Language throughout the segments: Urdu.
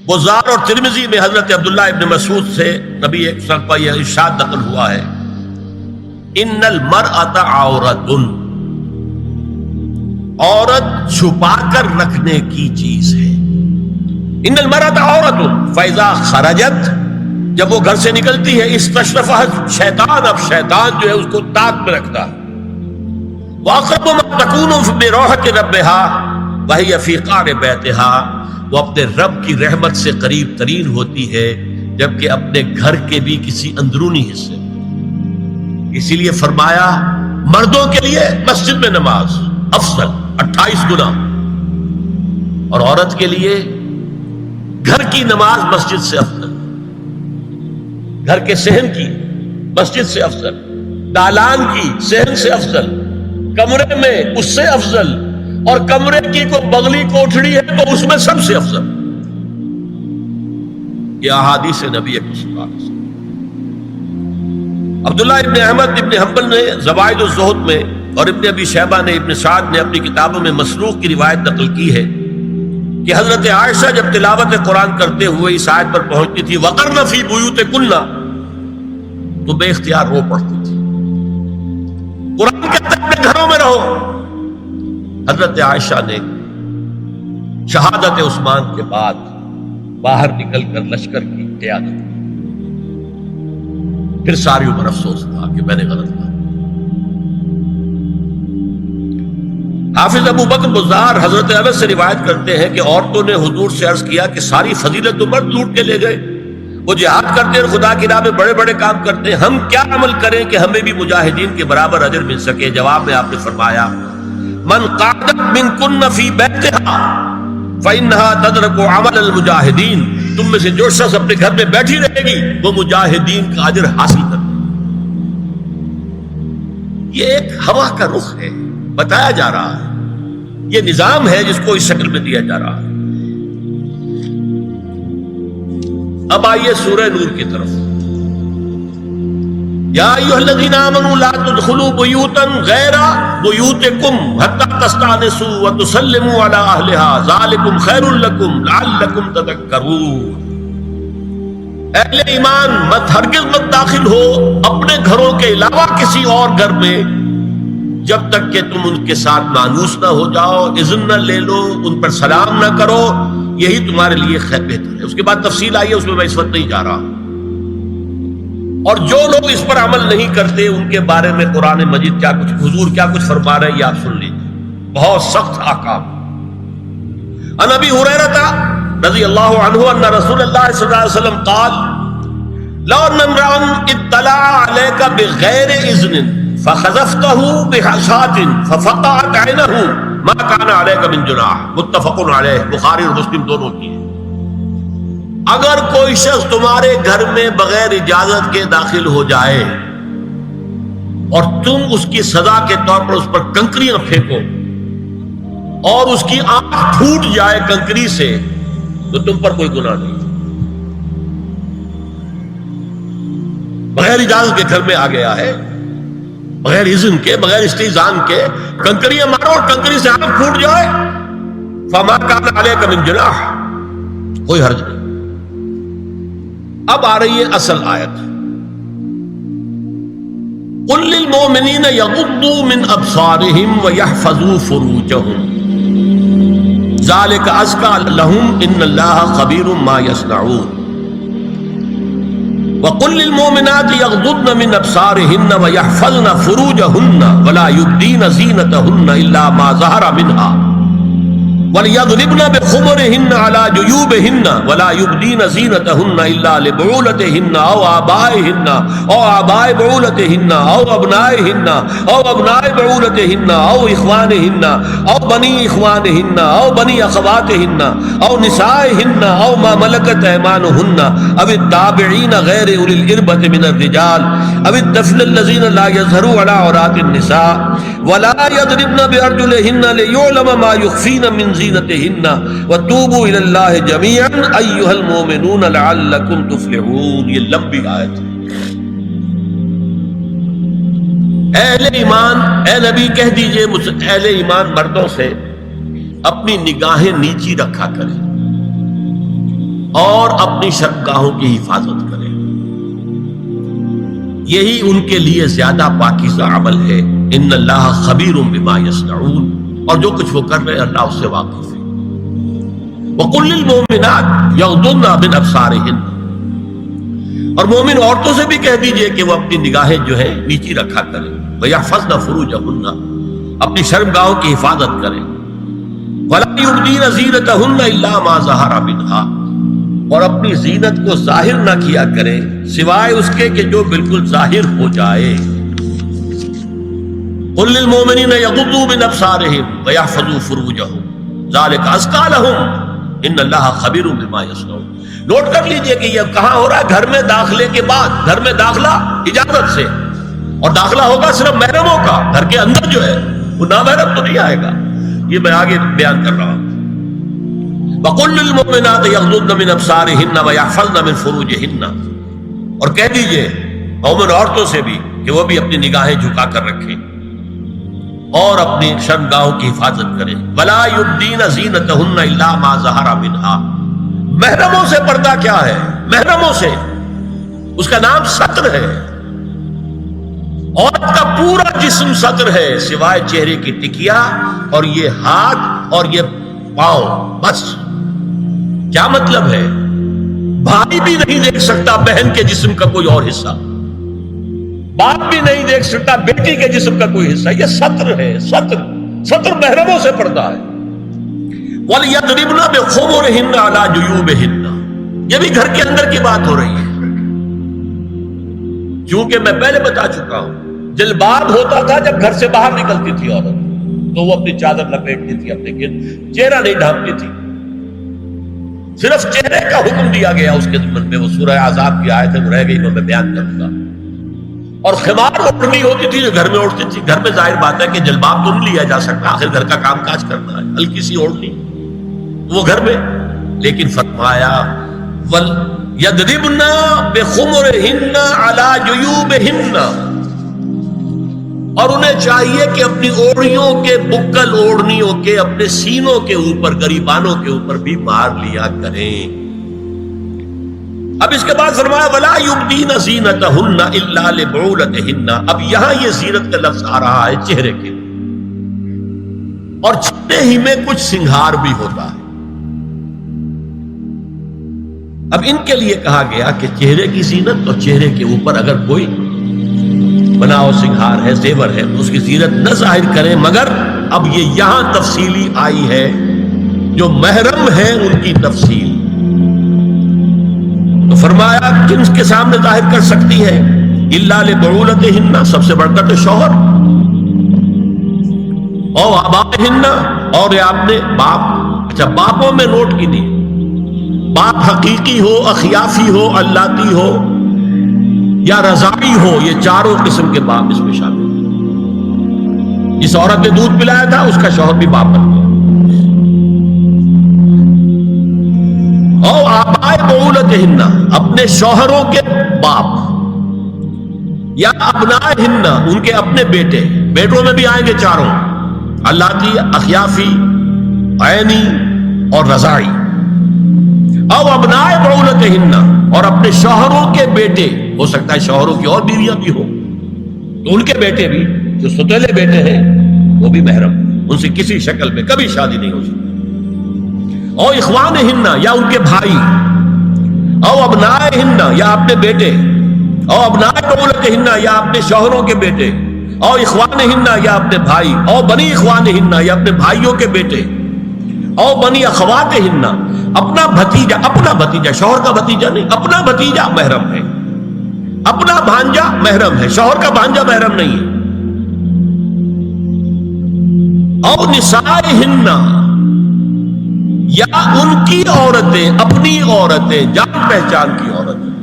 بزار اور ترمذی میں حضرت عبداللہ ابن مسعود سے نبی صلی اللہ علیہ وسلم کا یہ ارشاد نقل ہوا ہے، ان المرأۃ عورۃ، عورت چھپا کر رکھنے کی چیز ہے۔ ان المرأۃ عورۃ فاذا خرجت، جب وہ گھر سے نکلتی ہے، استشرفها شیطان، اب شیطان جو ہے اس کو تاک میں رکھتا ہے۔ واقرب ما تکون بروحۃ ربها وهي فی قعر بیتها، وہ اپنے رب کی رحمت سے قریب ترین ہوتی ہے جبکہ اپنے گھر کے بھی کسی اندرونی حصے۔ اسی لیے فرمایا مردوں کے لیے مسجد میں نماز افضل 28 گنا، اور عورت کے لیے گھر کی نماز مسجد سے افضل، گھر کے صحن کی مسجد سے افضل، دالان کی صحن سے افضل، کمرے میں اس سے افضل، اور کمرے کی کوئی بغلی کوٹھڑی ہے تو اس میں سب سے افضل۔ یہ احادیث نبی اکرم صلی اللہ علیہ وسلم۔ عبداللہ ابن احمد ابن حنبل نے زوائد الزہد میں اور ابن ابی شیبہ نے ابن سعد نے اپنی کتابوں میں مسروق کی روایت نقل کی ہے کہ حضرت عائشہ جب تلاوت قرآن کرتے ہوئے اس آیت پر پہنچتی تھی وَقَرْنَ فِي بُيُوتِكُنَّ، تو بے اختیار رو پڑتی تھی۔ قرآن کہتا ہے اپنے گھروں میں رہو۔ حضرت عائشہ نے شہادت عثمان کے بعد باہر نکل کر لشکر کی قیادت کی، پھر ساری عمر افسوس تھا کہ میں نے غلط کہا۔ حافظ ابو بکر بزار حضرت انس سے روایت کرتے ہیں کہ عورتوں نے حضور سے عرض کیا کہ ساری فضیلت تو مرد لوٹ کے لے گئے، وہ جہاد کرتے ہیں، خدا کی راہ میں بڑے بڑے کام کرتے ہیں، ہم کیا عمل کریں کہ ہمیں بھی مجاہدین کے برابر اجر مل سکے؟ جواب میں آپ نے فرمایا من قعدت منکن فی بیتہا فإنہا تدرک عمل المجاہدین، تم میں سے جو شخص اپنے گھر میں بیٹھی رہے گی وہ مجاہدین کا اجر حاصل کر لے۔ یہ ایک ہوا کا رخ ہے، بتایا جا رہا ہے، یہ نظام ہے جس کو اس شکل میں دیا جا رہا ہے۔ اب آئیے سورہ نور کی طرف۔ یا ایھا الذین آمنوا لا تدخلوا بیوتا غیر بیوتکم حتی تستأنسوا وتسلموا علی اہلها ذالکم خیر لکم لعلکم تذکرون۔ اہل ایمان ہرگز مت داخل ہو اپنے گھروں کے علاوہ کسی اور گھر میں جب تک کہ تم ان کے ساتھ مانوس نہ ہو جاؤ، اذن نہ لے لو، ان پر سلام نہ کرو، یہی تمہارے لیے خیر بہتر ہے۔ اس کے بعد تفصیل آئی ہے، اس میں میں اس وقت نہیں جا رہا۔ اور جو لوگ اس پر عمل نہیں کرتے ان کے بارے میں قرآن مجید کیا کچھ حضور کیا کچھ فرما رہے ہیں یہ آپ سن لیجیے، بہت سخت احکام۔ عن ابی ہریرہ رضی اللہ عنہ ان رسول اللہ صلی اللہ علیہ وسلم قال لو ان امرأ اطلع عليك بغیر اذن فخذفته بحشاة ففقعت عینه ما كان عليك من جناح، متفق علیہ، بخاری اور مسلم دونوں کی ہے۔ اگر کوئی شخص تمہارے گھر میں بغیر اجازت کے داخل ہو جائے اور تم اس کی سزا کے طور پر اس پر کنکریاں پھینکو اور اس کی آنکھ پھوٹ جائے کنکری سے تو تم پر کوئی گناہ نہیں۔ بغیر اجازت کے گھر میں آ گیا ہے، بغیر اذن کے، بغیر استئذان کے کنکریاں مارو اور کنکری سے آنکھ پھوٹ جائے، فما کان علیک من جناح، کوئی حرج نہیں۔ اب آ رہی ہے اصل آیت، قل للمؤمنین یغضوا من ابصارهم ویحفظوا فروجهم ذلک ازکی لهم ان اللہ خبیر ما یصنعون وقل للمؤمنات یغضضن من ابصارهن ویحفظن فروجهن ولا یبدین زینتهن الا ما ظہر منها وَلْيَضْرِبْنَ بِخُمُرِهِنَّ عَلَى جُيُوبِهِنَّ وَلَا يُبْدِينَ زِينَتَهُنَّ إِلَّا لِبُعُولَتِهِنَّ أَوْ آبَائِهِنَّ أَوْ آبَاءِ بُعُولَتِهِنَّ أَوْ أَبْنَائِهِنَّ أَوْ أَبْنَاءِ بُعُولَتِهِنَّ أَوْ إِخْوَانِهِنَّ أَوْ بَنِي إِخْوَانِهِنَّ أَوْ بَنِي أَخَوَاتِهِنَّ أَوْ نِسَائِهِنَّ أَوْ مَا مَلَكَتْ أَيْمَانُهُنَّ أَوِ التَّابِعِينَ غَيْرِ أُولِي الْإِرْبَةِ مِنَ الرِّجَالِ أَوِ الطَّفْلِ الَّذِينَ لَا يَظْهَرُونَ عَلَى عَوْرَاتِ النِّسَاءِ وَلَا يَضْرِبْنَ بِأَرْجُلِهِنَّ لِيُعْلَمَ مَا يُخْفِينَ مِنْ زِينَتِهِنَّ وَتُوبُوا إِلَى اللَّهِ جَمِيعًا أَيُّهَا الْمُؤْمِنُونَ لَعَلَّكُمْ تُفْلِحُونَ۔ یہ لمبی آیت ہے۔ اہل ایمان، اے نبی کہہ دیجئے اہل ایمان مردوں سے اپنی نگاہیں نیچی رکھا کریں اور اپنی شرمگاہوں کی حفاظت کریں، یہی ان کے لیے زیادہ پاکیزہ عمل ہے۔ ان اللہ خبیر بما یصنعون، اور جو کچھ وہ کر رہے ہیں اللہ اس سے واقف ہے۔ وَقُلْ لِلْمُؤْمِنَاتِ يَغْضُضْنَ مِنْ أَبْصَارِهِنَّ، اور مومن عورتوں سے بھی کہہ دیجئے کہ وہ اپنی نگاہیں جو ہے نیچی رکھا کریں، وَيَحْفَظْنَ فُرُوجَهُنَّ، اپنی شرمگاہوں کی حفاظت کریں، وَلَا يُبْدِينَ زِينَتَهُنَّ إِلَّا مَا ظَهَرَ مِنْهَا، اور اپنی زینت کو ظاہر نہ کیا کریں سوائے اس کے کہ جو بالکل ظاہر ہو جائے۔ قُلْ لِلْمُؤْمِنِينَ يَغُضُّوا مِنْ أَبْصَارِهِمْ وَيَحْفَظُوا فُرُوجَهُمْ ذَلِكَ أَزْكَىٰ لَهُمْ إِنَّ اللَّهَ خَبِيرٌ بِمَا يَصْنَعُونَ۔ نوٹ کر لیجئے کہ یہ کہاں ہو رہا ہے؟ گھر میں داخلے کے بعد، گھر میں داخلہ اجازت سے، اور داخلہ ہوگا صرف محرموں کا، گھر کے اندر جو ہے وہ نامحرم تو نہیں آئے گا، یہ میں آگے بیان کر رہا ہوں۔ وَقُلْ لِلْمُؤْمِنَاتِ يَغْضُضْنَ مِنْ أَبْصَارِهِنَّ وَيَحْفَظْنَ مِنْ فُرُوجِهِنَّ، اور کہہ دیجئے مومن عورتوں سے بھی کہ وہ بھی اپنی نگاہیں جھکا کر رکھیں اور اپنی شرمگاہوں کی حفاظت کریں۔ وَلَا يُبْدِينَ زِينَتَهُنَّ إِلَّا مَا ظَهَرَ مِنْهَا، محرموں سے پردہ کیا ہے؟ محرموں سے، اس کا نام ستر ہے۔ عورت کا پورا جسم ستر ہے سوائے چہرے کی ٹکیا اور یہ ہاتھ اور یہ پاؤں، بس۔ کیا مطلب ہے؟ بھائی بھی نہیں دیکھ سکتا بہن کے جسم کا کوئی اور حصہ، باپ بھی نہیں دیکھ سکتا بیٹی کے جسم کا کوئی حصہ، یہ ستر ہے، ستر محرموں سے پردہ ہے۔ وَلْيَضْرِبْنَ بِخُمُرِهِنَّ عَلَىٰ جُيُوبِهِنَّ، یہ بھی گھر کے اندر کی بات ہو رہی ہے، کیونکہ میں پہلے بتا چکا ہوں جلباب ہوتا تھا جب گھر سے باہر نکلتی تھی عورت، تو وہ اپنی چادر لپیٹتی تھی، اپنے چہرہ نہیں ڈھانپتی تھی، صرف چہرے کا حکم دیا گیا اس کے ضمن میں۔ وہ سورہ عذاب کی آیت ہے، وہ رہ گئی، میں بیان کروں گا۔ اور خمار اوڑھنی ہوتی تھی جو گھر میں اوڑھتی تھی، گھر میں ظاہر بات ہے کہ جلباب تو نہیں لیا جا سکتا، آخر گھر کا کام کاج کرنا ہے، ہلکی سی اوڑھنی وہ گھر میں، لیکن فرمایا وَلْيَضْرِبْنَ بِخُمُرِهِنَّ عَلَىٰ جُيُوبِهِنَّ، اور انہیں چاہیے کہ اپنی اوڑھیوں کے، بکل اوڑھنیوں کے اپنے سینوں کے اوپر، گریبانوں کے اوپر بھی مار لیا کریں۔ اب اس کے بعد فرمایا وَلَا يُبْدِينَ زِينَتَهُنَّ إِلَّا لِبُعُولَتِهِنَّ، اب یہاں یہ زینت کا لفظ آ رہا ہے چہرے کے، اور چہرے ہی میں کچھ سنگھار بھی ہوتا ہے۔ اب ان کے لیے کہا گیا کہ چہرے کی زینت، اور چہرے کے اوپر اگر کوئی بناؤ سنگھار ہے، زیور ہے، تو اس کی زینت نہ ظاہر کریں، مگر اب یہ یہاں تفصیلی آئی ہے، جو محرم ہے ان کی تفصیل۔ تو فرمایا کن کے سامنے ظاہر کر سکتی ہے؟ الا لبعولتہن، سب سے بڑھ کر تو شوہر، او آبائہن، اور یہ آپ نے باپ، اچھا باپوں میں نوٹ کی نہیں، باپ حقیقی ہو، اخیافی ہو، اللاتی ہو یا رضاعی ہو، یہ چاروں قسم کے باپ اس میں شامل ہیں۔ جس عورت نے دودھ پلایا تھا اس کا شوہر بھی باپ بن گیا۔ او آبائے بعولتہن، اپنے شوہروں کے باپ، یا ابنائہن، ان کے اپنے بیٹے، بیٹوں میں بھی آئیں گے چاروں، اللاتی، اخیافی، عینی اور رضاعی۔ او ابنائے بعولتہن، اور اپنے شوہروں کے بیٹے، ہو سکتا ہے شوہروں کی اور بیویاں بھی ہوں، تو ان کے بیٹے بھی، جو ستیلے بیٹے ہیں وہ بھی محرم، ان سے کسی شکل میں کبھی شادی نہیں ہو سکتی۔ او اخوانہن، یا ان کے بھائی، او ابنائہن، یا اپنے بیٹے، او ابنائے بعولتہن، یا اپنے شوہروں کے بیٹے، او اخوانہن، یا اپنے بھائی، او بنی اخوانہن، یا اپنے بھائیوں کے بیٹے، او بنی اخواتہن، اپنا بھتیجا، شوہر کا بھتیجا نہیں، اپنا بھتیجا محرم ہے، اپنا بھانجا محرم ہے، شوہر کا بھانجا محرم نہیں ہے۔ او نسائہن، یا ان کی عورتیں، اپنی عورتیں، جان پہچان کی عورتیں۔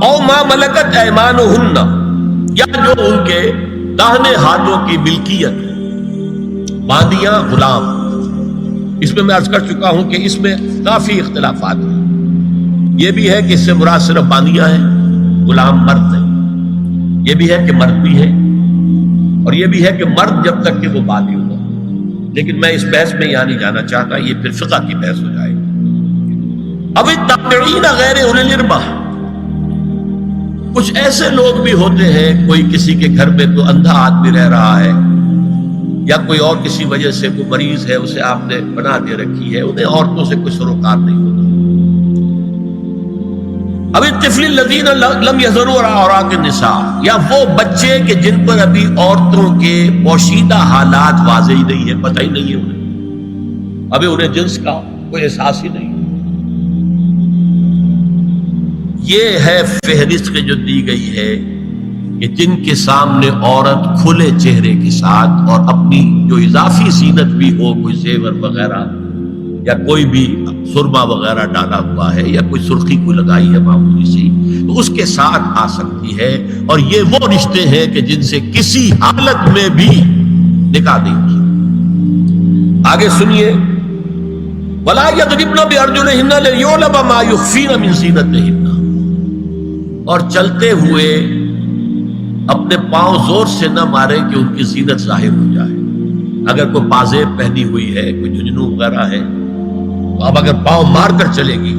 او ما ملکت ایمانہن، یا جو ان کے داہنے ہاتھوں کی ملکیت ہے، باندیاں، غلام۔ اس میں عرض کر چکا ہوں کہ اس میں کافی اختلافات ہیں، یہ بھی ہے کہ اس سے مراد صرف باندیاں ہیں، غلام مرد ہیں، یہ بھی ہے کہ مرد بھی ہے، اور یہ بھی ہے کہ مرد جب تک کہ وہ بالی ہوا، لیکن میں اس بحث میں یہاں نہیں جانا چاہتا، یہ پھر فقہ کی بحث ہو جائے گی۔ اب التابعین غیر اولی الاربہ، کچھ ایسے لوگ بھی ہوتے ہیں، کوئی کسی کے گھر میں تو اندھا آدمی رہ رہا ہے، یا کوئی اور کسی وجہ سے کوئی مریض ہے، اسے آپ نے بنا دے رکھی ہے، انہیں عورتوں سے کوئی سروکار نہیں ہوتا۔ اب الطفل الذین لم یظہروا علی عورات النساء، یا وہ بچے کہ جن پر ابھی عورتوں کے پوشیدہ حالات واضح ہی نہیں ہے، پتہ ہی نہیں ہے انہیں، ابھی انہیں جنس کا کوئی احساس ہی نہیں۔ یہ ہے فہرست جو دی گئی ہے کہ جن کے سامنے عورت کھلے چہرے کے ساتھ اور اپنی جو اضافی زینت بھی ہو، کوئی زیور وغیرہ یا کوئی بھی سرما وغیرہ ڈالا ہوا ہے یا کوئی سرخی کو لگائی ہے معمولی سی، تو اس کے ساتھ آ سکتی ہے، اور یہ وہ رشتے ہیں کہ جن سے کسی حالت میں بھی نکاح نہیں ہو سکتا۔ آگے سنیے، وَلَا يَضْرِبْنَ بِأَرْجُلِهِنَّ لِيُعْلَمَ مَا يُخْفِينَ مِنْ زِينَتِهِنَّ، اور چلتے ہوئے اپنے پاؤں زور سے نہ مارے کہ ان کی زینت ظاہر ہو جائے۔ اگر کوئی پازیب پہنی ہوئی ہے، کوئی جھنجھنو وغیرہ ہے، تو اب اگر پاؤں مار کر چلے گی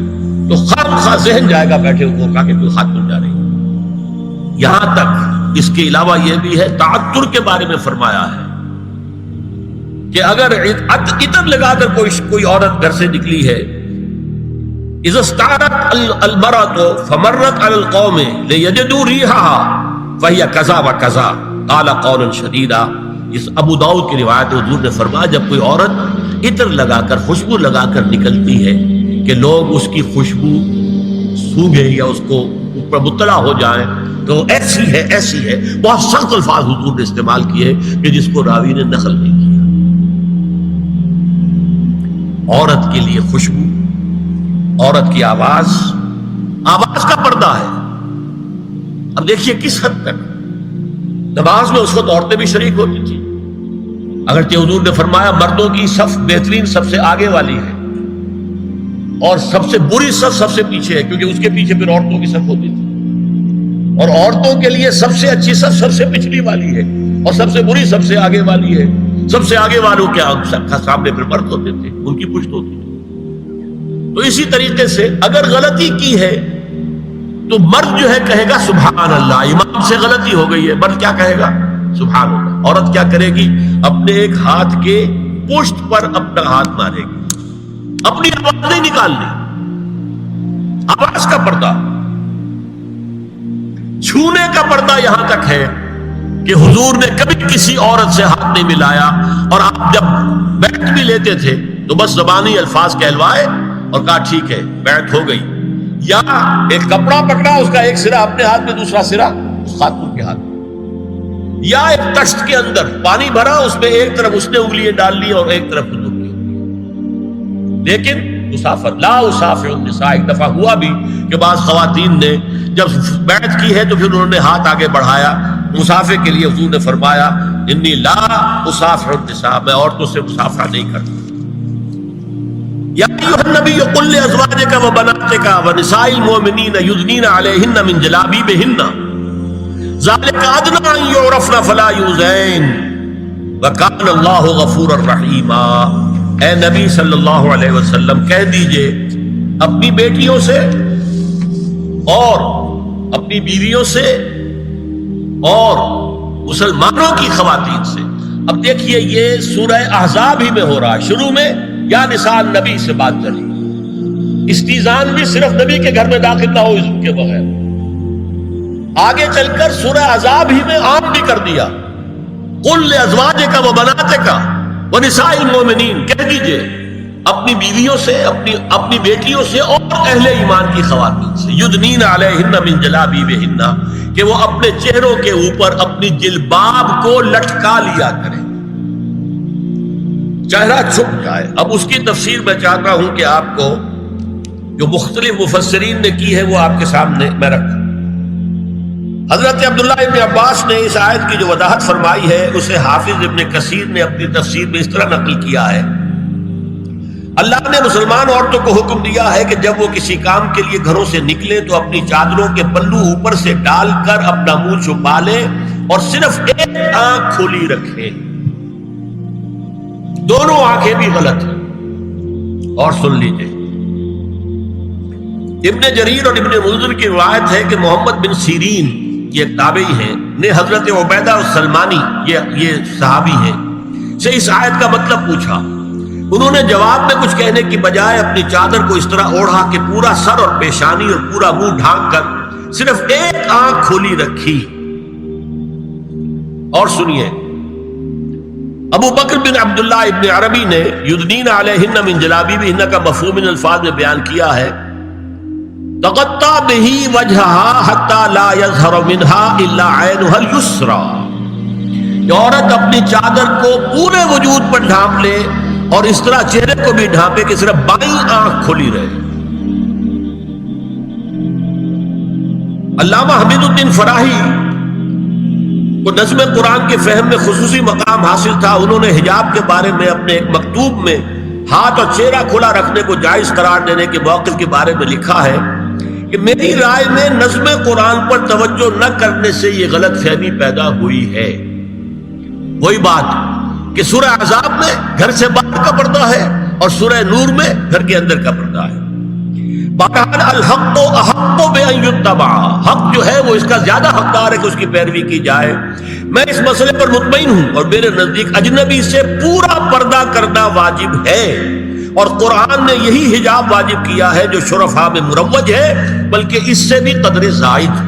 تو خواہ ذہن جائے گا بیٹھے ہوئے کا کہ کوئی خاتون جا رہی ہے۔ یہاں تک اس کے علاوہ یہ بھی ہے، تعطر کے بارے میں فرمایا ہے کہ اگر عطر لگا کر کوئی عورت گھر سے نکلی ہے، اذا استعارت المرأة فمرت على القوم ليجدوا ريحها فهي كذا وكذا قال قولا شديدا۔ اس ابو داؤد کی روایت حضور نے فرمایا، جب کوئی عورت عطر لگا کر، خوشبو لگا کر نکلتی ہے کہ لوگ اس کی خوشبو سونگیں یا اس کو اوپر مطلع ہو جائیں، تو ایسی ہے ایسی ہے، بہت سخت الفاظ حضور نے استعمال کیے کہ جس کو راوی نے نقل نہیں کیا۔ عورت کے لیے خوشبو، عورت کی آواز کا پردہ ہے۔ اب دیکھیے کس حد تک نماز میں اس وقت عورتیں بھی شریک ہوتی تھی، اگرچہ حضور نے فرمایا مردوں کی صف بہترین سب سے آگے والی ہے اور سب سے بری صف سب سے پیچھے ہے، کیونکہ اس کے پیچھے پھر عورتوں کی صف ہوتی تھی، اور عورتوں کے لیے سب سے اچھی صف سب سے پچھلی والی ہے اور سب سے بری سب سے آگے والی ہے۔ سب سے آگے والوں کے سامنے پھر مرد ہوتے تھے، ان کی پشت ہوتی تھی۔ تو اسی طریقے سے اگر غلطی کی ہے تو مرد جو ہے کہے گا سبحان اللہ، امام سے غلطی ہو گئی ہے، مرد کیا کہے گا؟ سبحان اللہ۔ عورت کیا کرے گی؟ اپنے ایک ہاتھ کے پشت پر اپنا ہاتھ مارے گی، اپنی آواز نہیں نکالنی، آواز کا پردہ، چھونے کا پردہ یہاں تک ہے کہ حضور نے کبھی کسی عورت سے ہاتھ نہیں ملایا، اور آپ جب بیعت بھی لیتے تھے تو بس زبانی الفاظ کہلوائے اور کہا ٹھیک ہے بیعت ہو گئی، یا ایک کپڑا پکڑا، اس کا ایک سرا اپنے ہاتھ میں دوسرا سرا اس خاتون کے ہاتھ میں، یا ایک تشت کے اندر پانی بھرا، اس میں ایک طرف اس نے انگلیاں ڈال لی اور ایک طرف حضور کی۔ لیکن مسافر لا اسافر النساء، ایک دفعہ ہوا بھی کہ بعض خواتین نے جب بیعت کی ہے تو پھر انہوں نے ہاتھ آگے بڑھایا مسافر کے لیے، حضور نے فرمایا انی لا اسافر النساء، میں عورتوں سے مسافرہ نہیں کرتا۔ یا ایھا النبی قل لازواجک وبناتک ونساء المؤمنین یدنین علیہن من جلابیبہن ذلک ادنی ان یعرفن فلا یؤذین وکان اللہ غفورا رحیما۔ اے نبی صلی اللہ علیہ وسلم کہہ دیجئے اپنی بیٹیوں سے اور اپنی بیویوں سے اور مسلمانوں کی خواتین سے۔ اب دیکھیے یہ سورہ احزاب ہی میں ہو رہا ہے، شروع میں یا نساء نبی سے بات چلی، استیزان بھی صرف نبی کے گھر میں داخل نہ ہو اذن کے بغیر، آگے چل کر سورہ احزاب ہی میں عام بھی کر دیا، قل لازواجک وبناتک ونساء المؤمنین، کہہ دیجئے اپنی بیویوں سے، اپنی بیٹیوں سے اور اہل ایمان کی خواتین سے، یدنین علیہن من جلابیبہن، کہ وہ اپنے چہروں کے اوپر اپنی جلباب کو لٹکا لیا کریں، چہرہ چھپ جائے۔ اب اس کی تفسیر میں چاہتا ہوں کہ آپ کو جو مختلف مفسرین نے کی ہے وہ آپ کے سامنے میں رکھوں۔ حضرت عبداللہ ابن عباس نے اس آیت کی جو وضاحت فرمائی ہے اسے حافظ ابن کثیر نے اپنی تفسیر میں اس طرح نقل کیا ہے، اللہ نے مسلمان عورتوں کو حکم دیا ہے کہ جب وہ کسی کام کے لیے گھروں سے نکلیں تو اپنی چادروں کے پلو اوپر سے ڈال کر اپنا منہ چھپا لیں اور صرف ایک آنکھ کھلی رکھیں، دونوں آنکھیں بھی غلط ہیں۔ اور سن لیجئے ابن جریر اور ابن منذر کی روایت ہے کہ محمد بن سیرین یہ ایک تابعی ہے نے حضرت عبیدہ السلمانی یہ صحابی ہے سے اس آیت کا مطلب پوچھا. انہوں نے جواب میں کچھ کہنے کی بجائے اپنی چادر کو اس طرح اوڑھا کہ پورا سر اور پیشانی اور پورا منہ ڈھانک کر صرف ایک آنکھ کھولی رکھی. اور سنیے ابو بکر بن عبداللہ ابن عربی نے یدنین علیہن من جلابیبہن کا مفہوم ان الفاظ میں بیان کیا ہے تغطى به وجهها حتى لا يظهر منها الا عينها اليسرى. عورت اپنی چادر کو پورے وجود پر ڈھانپ لے اور اس طرح چہرے کو بھی ڈھانپے کہ صرف بائیں آنکھ کھلی رہے. علامہ حمید الدین فراہی کو نظم قرآن کے فہم میں خصوصی مقام حاصل تھا. انہوں نے حجاب کے بارے میں اپنے ایک مکتوب میں ہاتھ اور چہرہ کھلا رکھنے کو جائز قرار دینے کے موقف کے بارے میں لکھا ہے کہ میری رائے میں نظم قرآن پر توجہ نہ کرنے سے یہ غلط فہمی پیدا ہوئی ہے. وہی بات کہ سورہ احزاب میں گھر سے باہر کا پردہ ہے اور سورہ نور میں گھر کے اندر کا پردہ ہے. بہرحال الحق احق بان یتبع، حق جو ہے وہ اس کا زیادہ حقدار ہے کہ اس کی پیروی کی جائے. میں اس مسئلے پر مطمئن ہوں اور میرے نزدیک اجنبی سے پورا پردہ کرنا واجب ہے اور قرآن نے یہی حجاب واجب کیا ہے جو شرفاء میں مروج ہے بلکہ اس سے بھی قدر زائد.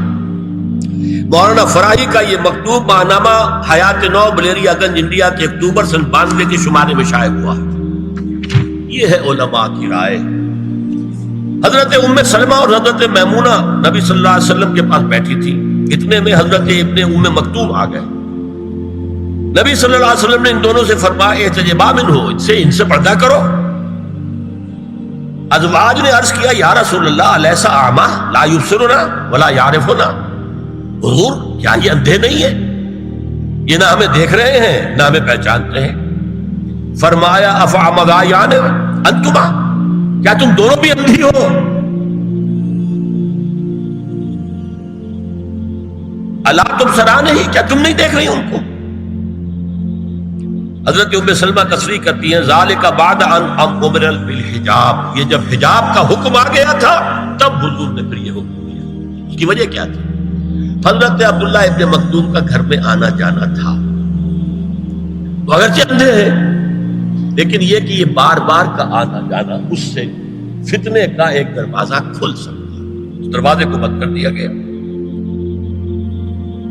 مولانا فراہی کا یہ مکتوب ماہنامہ حیات نو بلیریا گنج انڈیا کے اکتوبر سن 92 کے شمارے میں شائع ہوا. یہ ہے علماء کی رائے. حضرت ام سلمہ اور حضرت میمونہ نبی صلی اللہ علیہ وسلم کے پاس بیٹھی تھی. اتنے میں حضرت ابن ام مکتوم آ گئے. نبی صلی اللہ علیہ وسلم نے ان دونوں سے فرمایا احتجبا منہ، ان سے پردہ کرو. ازواج نے عرض کیا یا رسول اللہ الیس اعمی لا یبصرنا ولا یعرفنا، حضور کیا یہ اندھے نہیں ہیں؟ یہ نہ ہمیں دیکھ رہے ہیں نہ ہمیں پہچانتے ہیں. فرمایا افعمغایان انتما، کیا تم دونوں بھی اندھی ہو؟ الا تبصران ہی، کیا تم نہیں دیکھ رہی ان کو؟ حضرت ام سلمہ تصریح کرتی ہیں ذالک بعد ان امر بالحجاب، یہ جب حجاب کا حکم آ گیا تھا تب حضور نے پھر یہ حکم دیا. اس کی وجہ کیا تھی؟ حضرت عبداللہ ابن مکتوم کا گھر میں آنا جانا تھا. تو اگرچہ اندھے ہیں لیکن یہ کہ یہ بار بار کا آنا جانا اس سے فتنے کا ایک دروازہ کھل سکتا ہے. اس دروازے کو بند کر دیا گیا.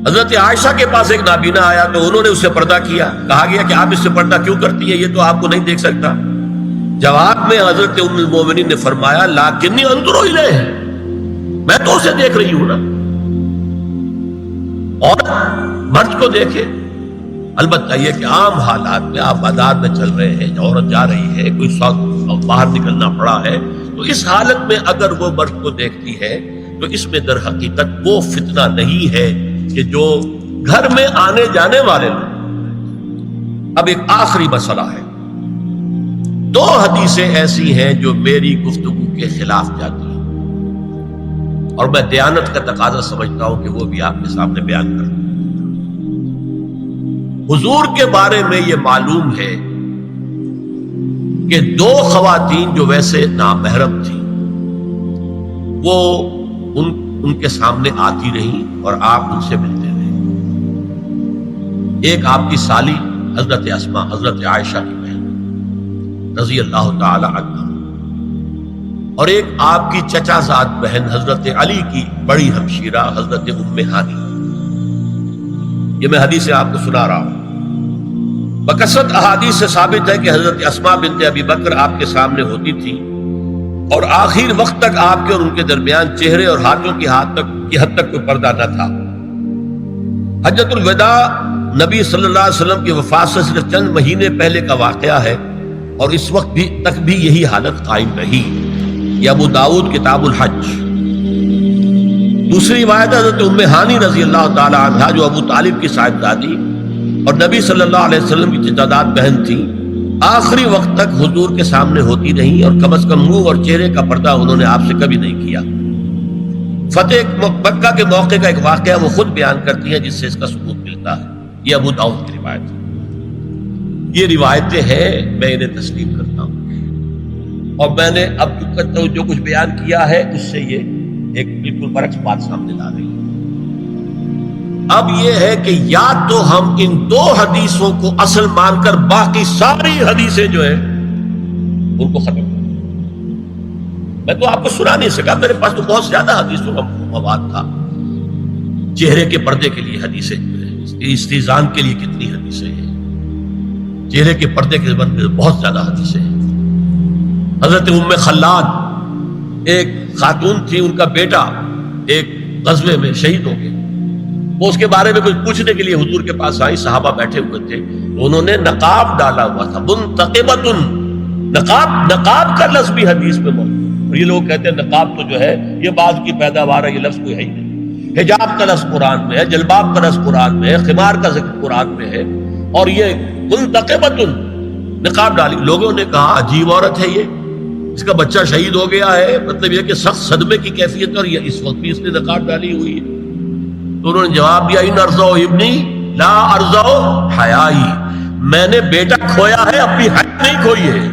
حضرت عائشہ کے پاس ایک نابینا آیا تو انہوں نے اس سے پردہ کیا. کہا گیا کہ آپ اس سے پردہ کیوں کرتی ہیں، یہ تو آپ کو نہیں دیکھ سکتا. جواب میں حضرت ام المومنین نے فرمایا لیکنی انظر الیہ، میں تو اسے دیکھ رہی ہوں نا. اور مرد کو دیکھے. البتہ یہ کہ عام حالات میں آپ بازار میں چل رہے ہیں، عورت جا رہی ہے، کوئی سوق باہر نکلنا پڑا ہے، تو اس حالت میں اگر وہ مرد کو دیکھتی ہے تو اس میں در حقیقت وہ فتنہ نہیں ہے کہ جو گھر میں آنے جانے والے لوگ. اب ایک آخری مسئلہ ہے. 2 حدیثیں ایسی ہیں جو میری گفتگو کے خلاف جاتی ہیں اور میں دیانت کا تقاضا سمجھتا ہوں کہ وہ بھی آپ کے سامنے بیان کروں. حضور کے بارے میں یہ معلوم ہے کہ 2 خواتین جو ویسے نامحرم تھیں وہ ان کے سامنے آتی رہی اور آپ ان سے ملتے رہے. ایک آپ کی سالی حضرت اسماء، حضرت عائشہ کی بہن رضی اللہ تعالی عنہ، اور ایک آپ کی چچا زاد بہن حضرت علی کی بڑی ہمشیرہ حضرت ام ہانی. یہ میں حدیث آپ کو سنا رہا ہوں. بکثرت احادیث سے ثابت ہے کہ حضرت اسماء بنت ابی بکر آپ کے سامنے ہوتی تھی اور آخر وقت تک آپ کے اور ان کے درمیان چہرے اور ہاتھوں کی حد تک کوئی پردہ نہ تھا. حجۃ الوداع نبی صلی اللہ علیہ وسلم کی وفات سے صرف چند مہینے پہلے کا واقعہ ہے اور اس وقت تک بھی یہی حالت قائم رہی. یہ ابو داؤد کتاب الحج. دوسری روایت حضرت ام ہانی رضی اللہ تعالی عنہا جو ابو طالب کی صاحبزادی اور نبی صلی اللہ علیہ وسلم کی چچا بہن تھی، آخری وقت تک حضور کے سامنے ہوتی رہی اور کم از کم منہ اور چہرے کا پردہ انہوں نے آپ سے کبھی نہیں کیا. فتح مکہ کے موقع کا ایک واقعہ وہ خود بیان کرتی ہیں جس سے اس کا ثبوت ملتا ہے. یہ ابو داؤد کی روایت ہے. یہ روایتیں ہیں، میں انہیں تسلیم کرتا ہوں. اور میں نے اب جو کچھ بیان کیا ہے اس سے یہ ایک بالکل برعکس بات سامنے لا رہی ہے۔ اب یہ ہے کہ یا تو ہم ان دو حدیثوں کو اصل مان کر باقی ساری حدیثیں جو ہیں ان کو ختم کریں۔ میں تو آپ کو سنا نہیں سکا، میرے پاس تو بہت زیادہ حدیثوں کا مواد تھا۔ چہرے کے پردے کے لیے حدیثیں، استیزان کے لیے کتنی حدیثیں ہیں، چہرے کے پردے کے بارے میں بہت زیادہ حدیثیں ہیں۔ حضرت ام خلاد ایک خاتون تھی، ان کا بیٹا ایک غزوے میں شہید ہو گیا، وہ اس کے بارے میں کچھ پوچھنے کے لیے حضور کے پاس آئی، صحابہ بیٹھے ہوئے تھے، انہوں نے نقاب ڈالا ہوا تھا، منتقبۃ، نقاب کا لفظ بھی حدیث میں موجود ہے۔ اور یہ لوگ کہتے ہیں نقاب تو جو ہے یہ بعد کی پیداوار ہے، یہ لفظ کوئی ہے ہی نہیں۔ حجاب کا لفظ قرآن میں ہے، جلباب کا لفظ قرآن میں ہے، خمار کا ذکر قرآن میں ہے، اور یہ منتقبۃ، نقاب ڈالی۔ لوگوں نے کہا عجیب عورت ہے یہ، اس کا بچہ شہید ہو گیا ہے، مطلب یہ کہ سخت صدمے کی کیفیت، اور یہ اس وقت بھی اس نے نقاب ڈالی ہوئی ہے۔ تو انہوں نے جواب دیا ان ارزو ابنی لا ارزو حیائی، میں نے بیٹا کھویا ہے، اپنی حیا نہیں کھوئی ہے۔